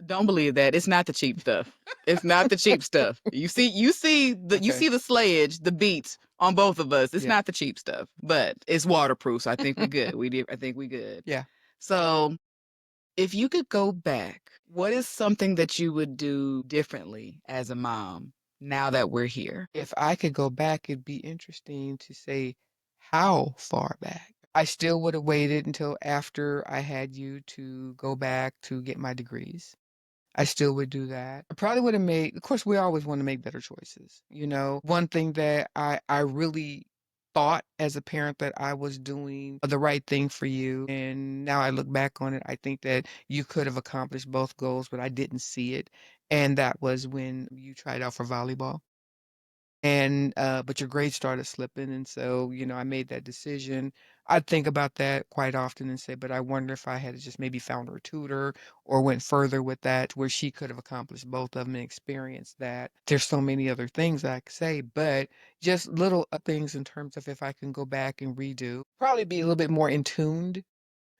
S1: Don't believe that. It's not the cheap stuff. It's not the cheap stuff. You
S2: Okay.
S1: see the slayage, the beats on both of us. It's
S2: Yeah.
S1: not the cheap stuff, but it's waterproof. So I think we good. I think we good.
S2: Yeah.
S1: So if you could go back, what is something that you would do differently as a mom now that we're here?
S2: If I could go back, it'd be interesting to say how far back. I still would have waited until after I had you to go back to get my degrees. I still would do that. I probably would have made, of course, we always want to make better choices. One thing that I really thought as a parent that I was doing the right thing for you. And now I look back on it, I think that you could have accomplished both goals, but I didn't see it. And that was when you tried out for volleyball. And but your grades started slipping, and so I made that decision. I think about that quite often and say, but I wonder if I had just maybe found her a tutor or went further with that where she could have accomplished both of them and experienced that. There's so many other things I could say, but just little things in terms of if I can go back and redo, probably be a little bit more in tuned,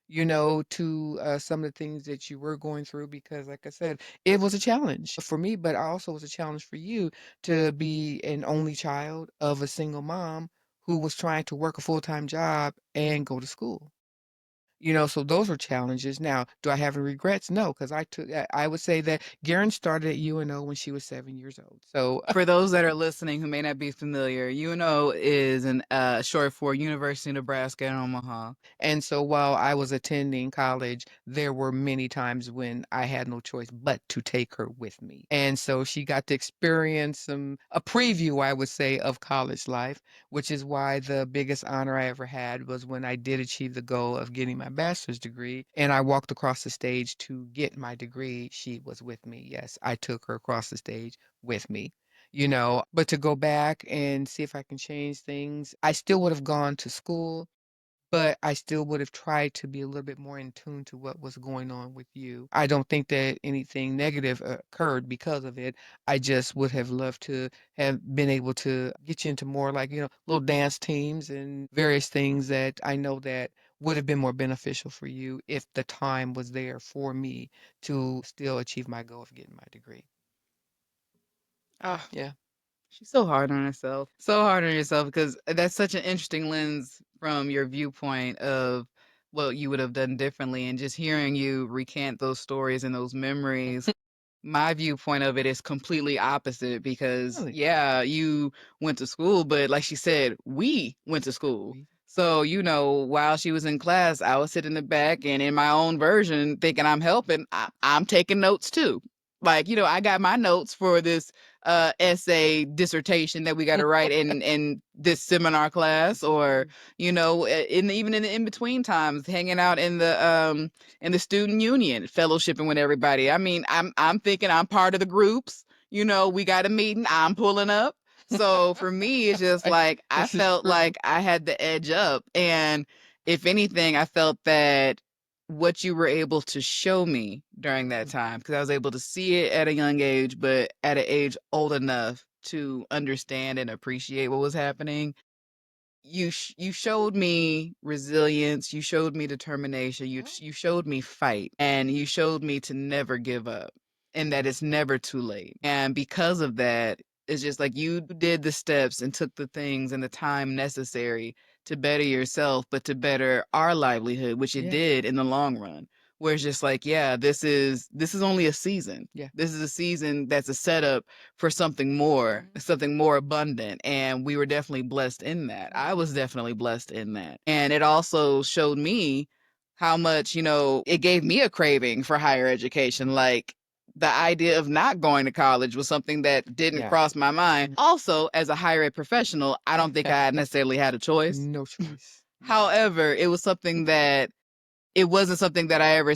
S2: to some of the things that you were going through because, like I said, it was a challenge for me, but also was a challenge for you to be an only child of a single mom who was trying to work a full-time job and go to school. So those were challenges. Now, do I have any regrets? No, because I would say that Garen started at UNO when she was 7 years old. So
S1: For those that are listening who may not be familiar, UNO is an short for University of Nebraska in Omaha.
S2: And so while I was attending college, there were many times when I had no choice but to take her with me. And so she got to experience a preview, I would say, of college life, which is why the biggest honor I ever had was when I did achieve the goal of getting my bachelor's degree and I walked across the stage to get my degree. She was with me. Yes, I took her across the stage with me. But to go back and see if I can change things, I still would have gone to school, but I still would have tried to be a little bit more in tune to what was going on with you. I don't think that anything negative occurred because of it. I just would have loved to have been able to get you into more like, little dance teams and various things that I know that would have been more beneficial for you if the time was there for me to still achieve my goal of getting my degree.
S1: Oh,
S2: Yeah.
S1: she's so hard on herself. So hard on yourself because that's such an interesting lens from your viewpoint of what you would have done differently. And just hearing you recant those stories and those memories, my viewpoint of it is completely opposite because,
S2: Really?
S1: yeah, you went to school, but like she said, we went to school. So, while she was in class, I was sitting in the back and in my own version thinking I'm helping, I'm taking notes too. Like, I got my notes for this essay dissertation that we got to write in this seminar class, or even in the in between times, hanging out in the student union, fellowshipping with everybody. I mean, I'm thinking I'm part of the groups. We got a meeting. I'm pulling up. So for me, it's just like I
S2: This is
S1: felt
S2: true.
S1: like I had the edge up, and if anything, I felt that what you were able to show me during that time, because I was able to see it at a young age, but at an age old enough to understand and appreciate what was happening. You showed me resilience, you showed me determination, you showed me fight, and you showed me to never give up, and that it's never too late. And because of that, it's just like you did the steps and took the things and the time necessary to better yourself, but to better our livelihood, which it did in the long run. Where it's just like, yeah, this is only a season.
S2: Yeah.
S1: This is a season that's a setup for something more abundant. And we were definitely blessed in that. I was definitely blessed in that. And it also showed me how much, it gave me a craving for higher education. Like, the idea of not going to college was something that didn't cross my mind. Also, as a higher ed professional, I don't think I necessarily had a choice.
S2: No choice.
S1: However, it wasn't something that I ever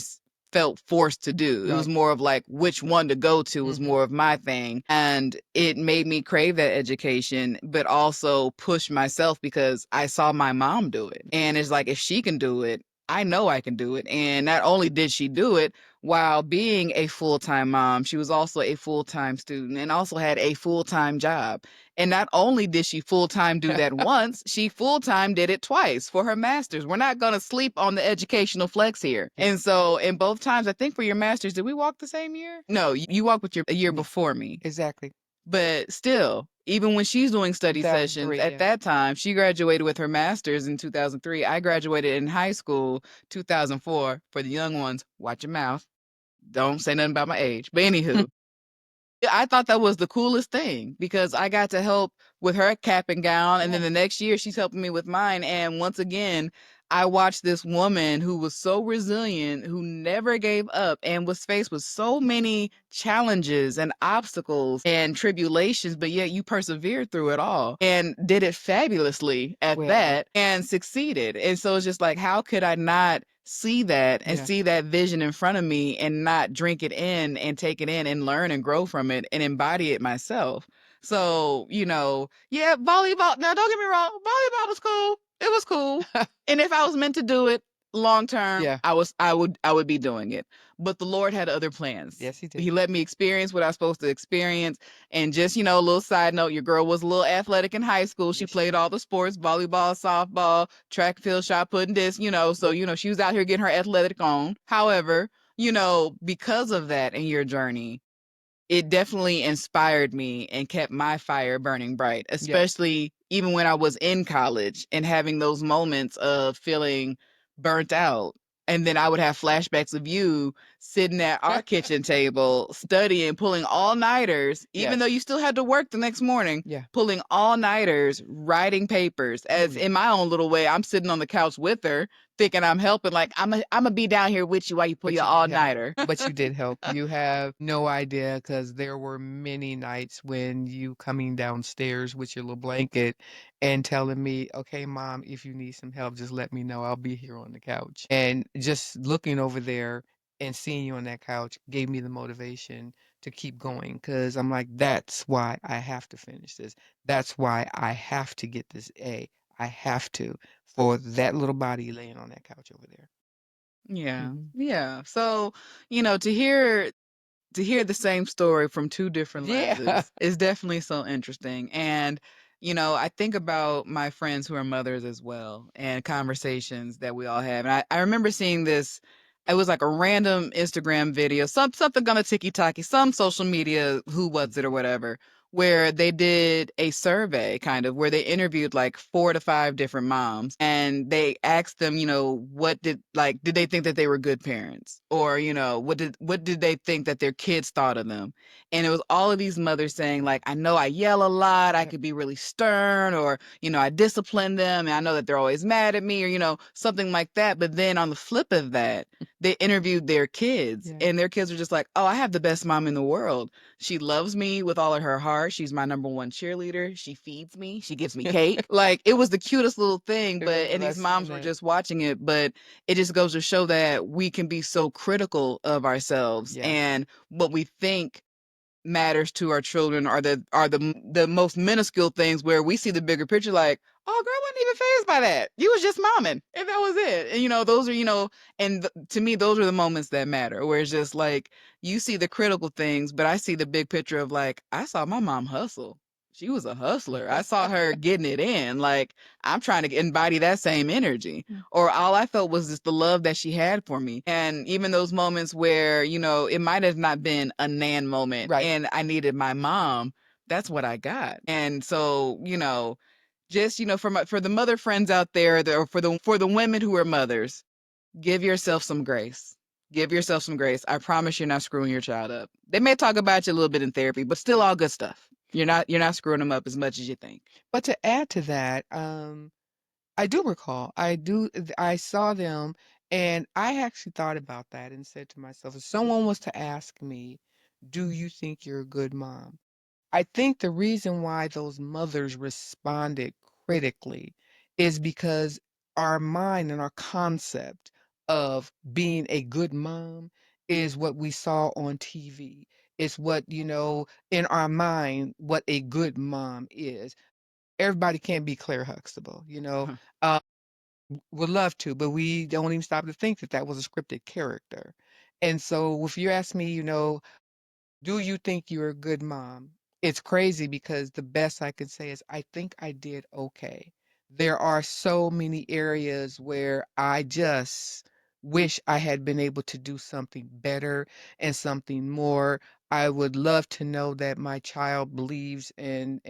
S1: felt forced to do. It was
S2: Right.
S1: more of like which one to go to was more of my thing. And it made me crave that education, but also push myself because I saw my mom do it. And it's like, if she can do it, I know I can do it. And not only did she do it while being a full-time mom, she was also a full-time student and also had a full-time job. And not only did she full-time do that once, she full-time did it twice for her master's. We're not going to sleep on the educational flex here. And so in both times, I think for your master's, did we walk the same year? No, you walked with a year before me.
S2: Exactly.
S1: But still, even when she's doing study sessions,
S2: 2003,
S1: at that time, she graduated with her master's in 2003. I graduated in high school 2004. For the young ones, watch your mouth. Don't say nothing about my age. But anywho, I thought that was the coolest thing because I got to help with her cap and gown. And then the next year, she's helping me with mine. And once again, I watched this woman who was so resilient, who never gave up and was faced with so many challenges and obstacles and tribulations, but yet you persevered through it all and did it fabulously at that and succeeded. And so it's just like, how could I not see that and see that vision in front of me and not drink it in and take it in and learn and grow from it and embody it myself? So, yeah, volleyball. Now, don't get me wrong, volleyball was cool. It was cool. And if I was meant to do it long term, I would be doing it. But the Lord had other plans.
S2: Yes, he did.
S1: He let me experience what I was supposed to experience. And just, a little side note, your girl was a little athletic in high school. She played all the sports, volleyball, softball, track and field, shot put and disc, so, she was out here getting her athletic on. However, because of that in your journey, it definitely inspired me and kept my fire burning bright, especially even when I was in college and having those moments of feeling burnt out. And then I would have flashbacks of you sitting at our kitchen table, studying, pulling all-nighters, even though you still had to work the next morning, pulling all-nighters, writing papers. As in my own little way, I'm sitting on the couch with her, thinking I'm helping, like, I'm gonna be down here with you while you pull your all-nighter.
S2: But you did help. You have no idea because there were many nights when you coming downstairs with your little blanket and telling me, okay, mom, if you need some help, just let me know. I'll be here on the couch. And just looking over there and seeing you on that couch gave me the motivation to keep going because I'm like, that's why I have to finish this. That's why I have to get this A. I have to for that little body laying on that couch over there.
S1: Yeah.
S2: Mhm.
S1: Yeah. So, to hear the same story from two different
S2: Yeah.
S1: lenses is definitely so interesting. And, I think about my friends who are mothers as well and conversations that we all have. And I remember seeing this. It was like a random Instagram video, something on a TikTok, some social media, who was it or whatever, where they did a survey kind of where they interviewed like 4 to 5 different moms and they asked them, did they think that they were good parents? Or, what did they think that their kids thought of them? And it was all of these mothers saying, like, I know I yell a lot, I
S2: Right.
S1: could be really stern, or, I discipline them and I know that they're always mad at me, or, something like that. But then on the flip of that, they interviewed their kids
S2: Yeah.
S1: and their kids were just like, oh, I have the best mom in the world. She loves me with all of her heart. She's my number one cheerleader. She feeds me. She gives me cake. Like, it was the cutest little thing,
S2: I
S1: but
S2: remember
S1: and
S2: that
S1: these
S2: seeing
S1: moms were
S2: that.
S1: just watching it, but it just goes to show that we can be so critical of ourselves
S2: Yeah.
S1: and what we think matters to our children are the most minuscule things where we see the bigger picture like, oh, girl wasn't even phased by that. You was just momming and that was it. And those are, to me those are the moments that matter, where it's just like you see the critical things, but I see the big picture of like, I saw my mom hustle. She was a hustler. I saw her getting it in. Like, I'm trying to embody that same energy.
S2: Mm.
S1: Or all I felt was just the love that she had for me. And even those moments where, it might have not been a Nan moment
S2: Right.
S1: and I needed my mom, that's what I got. And so, just, for the mother friends out there, or for the women who are mothers, give yourself some grace. Give yourself some grace. I promise you're not screwing your child up. They may talk about you a little bit in therapy, but still all good stuff. You're not screwing them up as much as you think.
S2: But to add to that, I do recall. I saw them, and I actually thought about that and said to myself, if someone was to ask me, "Do you think you're a good mom?" I think the reason why those mothers responded critically is because our mind and our concept of being a good mom is what we saw on TV. It's what, in our mind, what a good mom is. Everybody can't be Claire Huxtable, Uh, would love to, but we don't even stop to think that that was a scripted character. And so if you ask me, do you think you're a good mom? It's crazy because the best I can say is I think I did okay. There are so many areas where I just wish I had been able to do something better and something more. I would love to know that my child believes and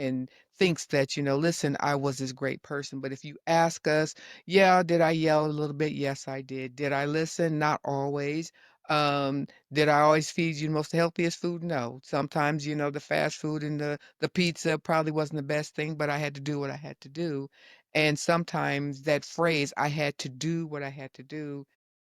S2: thinks that, listen, I was this great person. But if you ask us, yeah, did I yell a little bit? Yes, I did. Did I listen? Not always. Um, did I always feed you the most healthiest food? No. Sometimes, the fast food and the pizza probably wasn't the best thing, but I had to do what I had to do. And sometimes that phrase, I had to do what I had to do,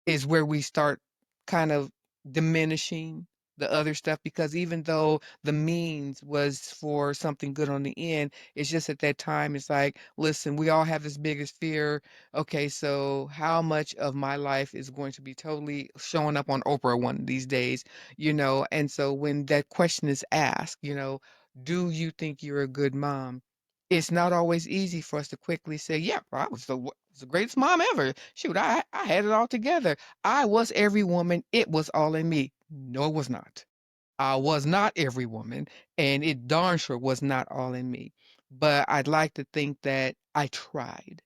S2: is where we start kind of diminishing the other stuff, because even though the means was for something good on the end, it's just at that time, it's like, listen, we all have this biggest fear. Okay, so how much of my life is going to be totally showing up on Oprah one of these days, And so when that question is asked, do you think you're a good mom? It's not always easy for us to quickly say, yeah, I was the greatest mom ever. Shoot, I had it all together. I was every woman. It was all in me. No, it was not. I was not every woman, and it darn sure was not all in me. But I'd like to think that I tried.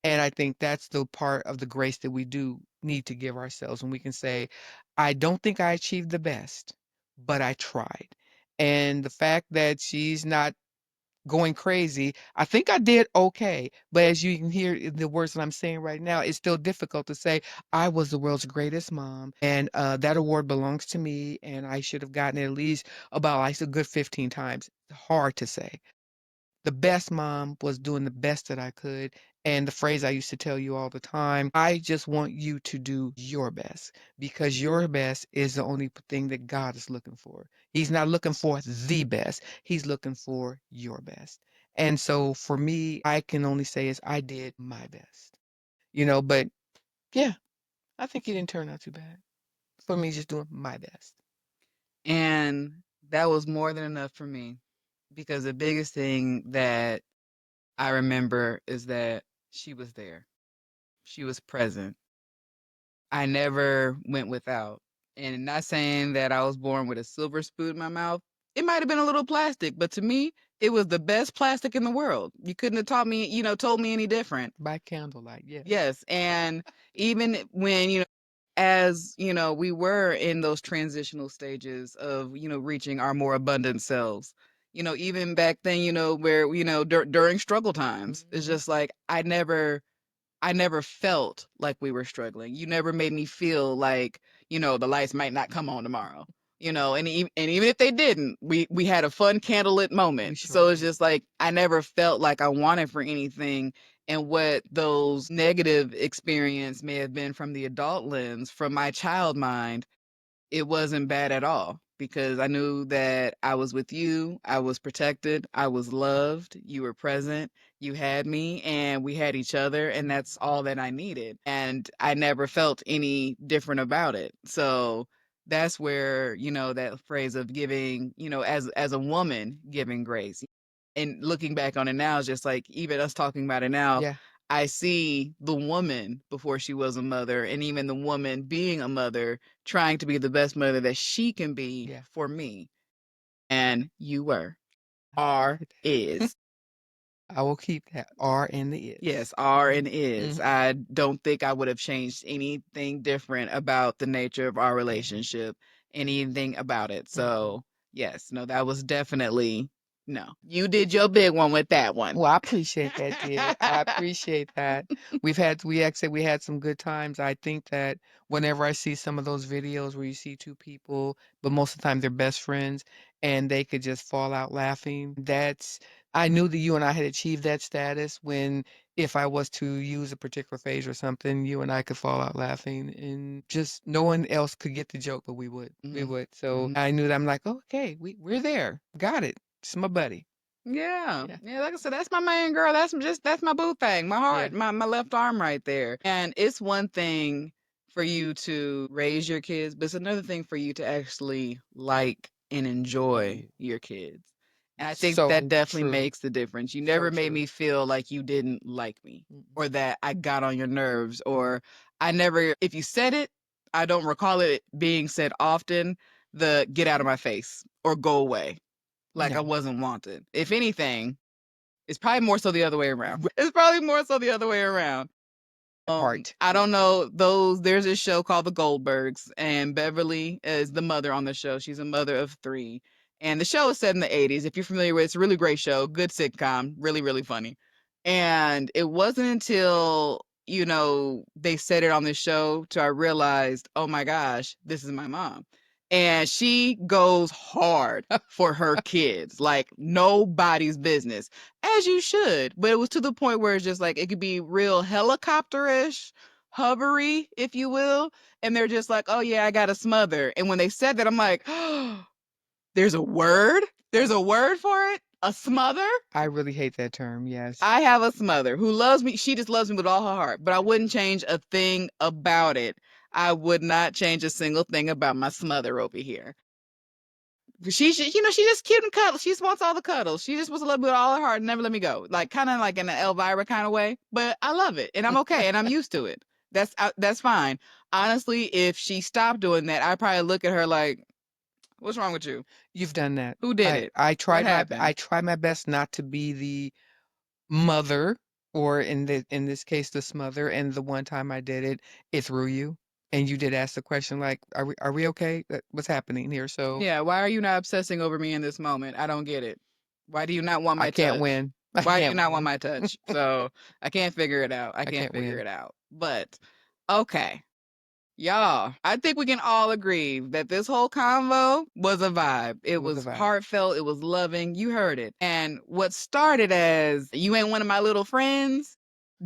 S2: And I think that's the part of the grace that we do need to give ourselves when we can say, I don't think I achieved the best, but I tried. And the fact that she's not going crazy. I think I did okay, but as you can hear in the words that I'm saying right now, it's still difficult to say I was the world's greatest mom, and that award belongs to me, and I should have gotten it at least about like a good 15 times. Hard to say. The best mom was doing the best that I could. And the phrase I used to tell you all the time, I just want you to do your best, because your best is the only thing that God is looking for. He's not looking for the best. He's looking for your best. And so for me, I can only say is I did my best, but yeah, I think it didn't turn out too bad for me just doing my best.
S1: And that was more than enough for me, because the biggest thing that I remember is that she was there. She was present. I never went without. And not saying that I was born with a silver spoon in my mouth. It might have been a little plastic, but to me, it was the best plastic in the world. You couldn't have taught me, told me any different.
S2: By candlelight, yes.
S1: Yes. And even when, as, we were in those transitional stages of, reaching our more abundant selves, even back then, where, during struggle times, it's just like I never felt like we were struggling. You never made me feel like, the lights might not come on tomorrow. And even if they didn't, we had a fun candlelit moment.
S2: sure
S1: So it's
S2: did.
S1: just like I never felt like I wanted for anything. And what those negative experience may have been from the adult lens, from my child mind, it wasn't bad at all because I knew that I was with you, I was protected, I was loved, you were present, you had me, and we had each other, and that's all that I needed. And I never felt any different about it. So that's where, that phrase of giving, as a woman, giving grace. And looking back on it now, is just like even us talking about it now,
S2: Yeah.
S1: I see the woman before she was a mother, and even the woman being a mother, trying to be the best mother that she can be
S2: Yeah.
S1: for me. And you were. Are is.
S2: I will keep that R in the is.
S1: Yes, are and is. I don't think I would have changed anything different about the nature of our relationship, anything about it. So, yes, no, that was definitely no. You did your big one with that one.
S2: Well, I appreciate that, dear. I appreciate that. We actually we had some good times. I think that whenever I see some of those videos where you see two people, but most of the time they're best friends and they could just fall out laughing, I knew that you and I had achieved that status when if I was to use a particular phrase or something, you and I could fall out laughing and just no one else could get the joke, but we would. We would. So I knew that I'm like, okay, we're there. Got it. It's my buddy.
S1: Yeah. Like I said, that's my main girl. That's my boo thing. My heart, my left arm right there. And it's one thing for you to raise your kids, but it's another thing for you to actually like and enjoy your kids. And I think that definitely makes the difference. You never made me feel like you didn't like me or that I got on your nerves or I never, if you said it, I don't recall it being said often, the get out of my face or go away. Like I wasn't wanted. If anything, it's probably more so the other way around. It's probably more so the other way around.
S2: Heart.
S1: I don't know there's a show called The Goldbergs and Beverly is the mother on the show. She's a mother of 3. And the show is set in the 80s. If you're familiar with it, it's a really great show, good sitcom, really, really funny. And it wasn't until, they said it on the show till I realized, oh my gosh, this is my mom. And she goes hard for her kids, like nobody's business, as you should. But it was to the point where it's just like it could be real helicopterish, hovery, if you will. And they're just like, oh yeah, I got a smother. And when they said that, I'm like, oh, there's a word? There's a word for it? A smother?
S2: I really hate that term, yes.
S1: I have a smother who loves me. She just loves me with all her heart, but I wouldn't change a thing about it. I would not change a single thing about my smother over here. She just cute and cuddle. She just wants all the cuddles. She just wants to love me with all her heart and never let me go. Like kind of like in an Elvira kind of way. But I love it and I'm okay and I'm used to it. That's fine. Honestly, if she stopped doing that, I'd probably look at her like, "What's wrong with you?
S2: You've done that.
S1: Who did it?
S2: I
S1: What
S2: tried
S1: happened?"
S2: I tried my best not to be the mother or in this case the smother, and the one time I did it, it threw you. And you did ask the question like, are we okay? What's happening here? So
S1: Yeah, why are you not obsessing over me in this moment? I don't get it. Why do you not want
S2: I
S1: my
S2: can't
S1: touch?
S2: win. I
S1: Why do you
S2: can't
S1: not want
S2: win.
S1: my touch? So I can't figure it out. I
S2: I
S1: can't
S2: can't
S1: figure
S2: win.
S1: it out. But okay. Y'all, I think we can all agree that this whole convo was a vibe. It
S2: was a
S1: was
S2: vibe.
S1: heartfelt. It was loving. You heard it. And what started as you ain't one of my little friends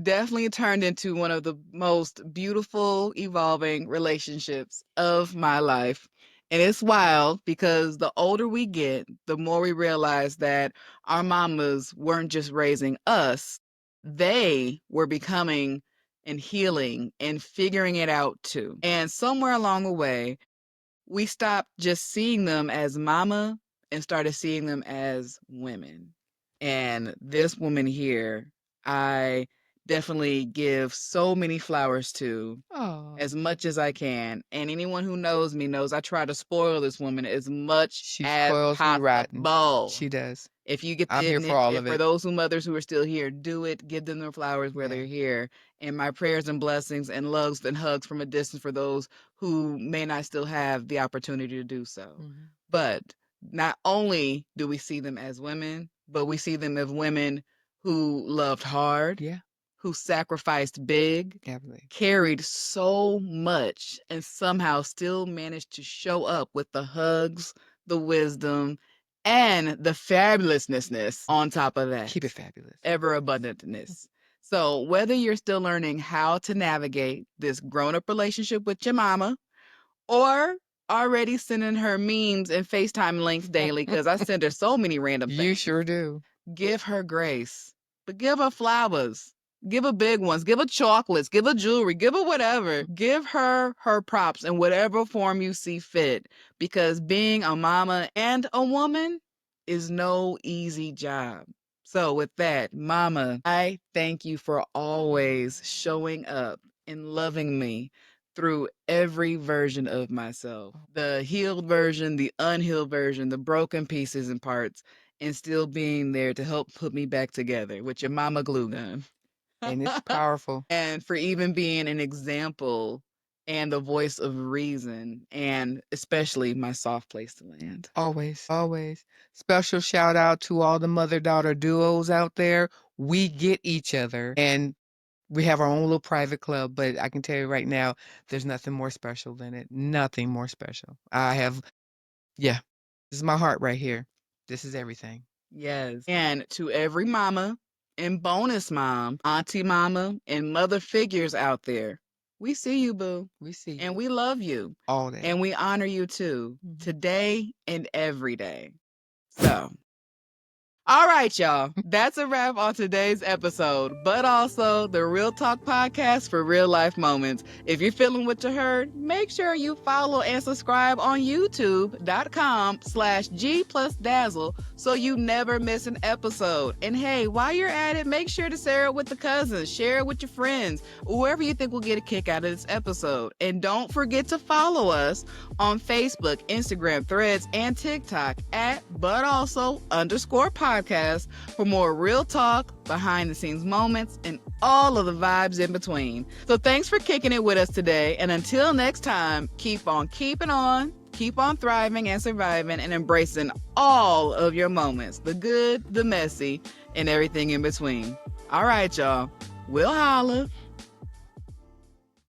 S1: definitely turned into one of the most beautiful, evolving relationships of my life. And it's wild because the older we get, the more we realize that our mamas weren't just raising us, they were becoming and healing and figuring it out too. And somewhere along the way, we stopped just seeing them as mama and started seeing them as women. And this woman here, I definitely give so many flowers to
S2: Oh,
S1: as much as I can. And anyone who knows me knows I try to spoil this woman as much
S2: she
S1: as
S2: spoils me rotten.
S1: possible.
S2: She does.
S1: If you get
S2: I'm
S1: the
S2: here for all
S1: if
S2: of
S1: for
S2: it.
S1: those mothers who are still here, do it. Give them their flowers where
S2: Yeah.
S1: they're here. And my prayers and blessings and loves and hugs from a distance for those who may not still have the opportunity to do so.
S2: Mhm.
S1: But not only do we see them as women, but we see them as women who loved hard,
S2: Yeah,
S1: who sacrificed big,
S2: definitely.
S1: carried so much, and somehow still managed to show up with the hugs, the wisdom, and the fabulousness on top of that.
S2: Keep it fabulous.
S1: Ever abundantness. So, whether you're still learning how to navigate this grown up relationship with your mama, or already sending her memes and FaceTime links daily, because I send her so many random
S2: You
S1: things.
S2: sure do.
S1: Give her grace, but give her flowers. Give her big ones. Give her chocolates. Give her jewelry. Give her whatever. Give her her props in whatever form you see fit, because being a mama and a woman is no easy job. So, with that, Mama, I thank you for always showing up and loving me through every version of myself, the healed version, the unhealed version, the broken pieces and parts, and still being there to help put me back together with your mama glue gun.
S2: And it's powerful.
S1: And for even being an example and the voice of reason, and especially my soft place to land.
S2: Always, always. Special shout out to all the mother-daughter duos out there. We get each other and we have our own little private club, but I can tell you right now, there's nothing more special than it. Nothing more special. Yeah, this is my heart right here. This is everything.
S1: Yes. And to every mama and bonus mom, auntie mama, and mother figures out there, we see you, boo.
S2: We see
S1: And
S2: you
S1: we love you.
S2: all day.
S1: And we honor you too,
S2: Mhm.
S1: today and every day. So, all right, y'all. That's a wrap on today's episode, but also the Real Talk podcast for real life moments. If you're feeling what you heard, make sure you follow and subscribe on youtube.com/G+Dazzle so you never miss an episode. And hey, while you're at it, make sure to share it with the cousins, share it with your friends, whoever you think will get a kick out of this episode. And don't forget to follow us on Facebook, Instagram, Threads, and TikTok @ButAlso_podcast for more real talk, behind the scenes moments, and all of the vibes in between. So thanks for kicking it with us today. And until next time, keep on keeping on, keep on thriving and surviving and embracing all of your moments, the good, the messy, and everything in between. All right, y'all. We'll holla.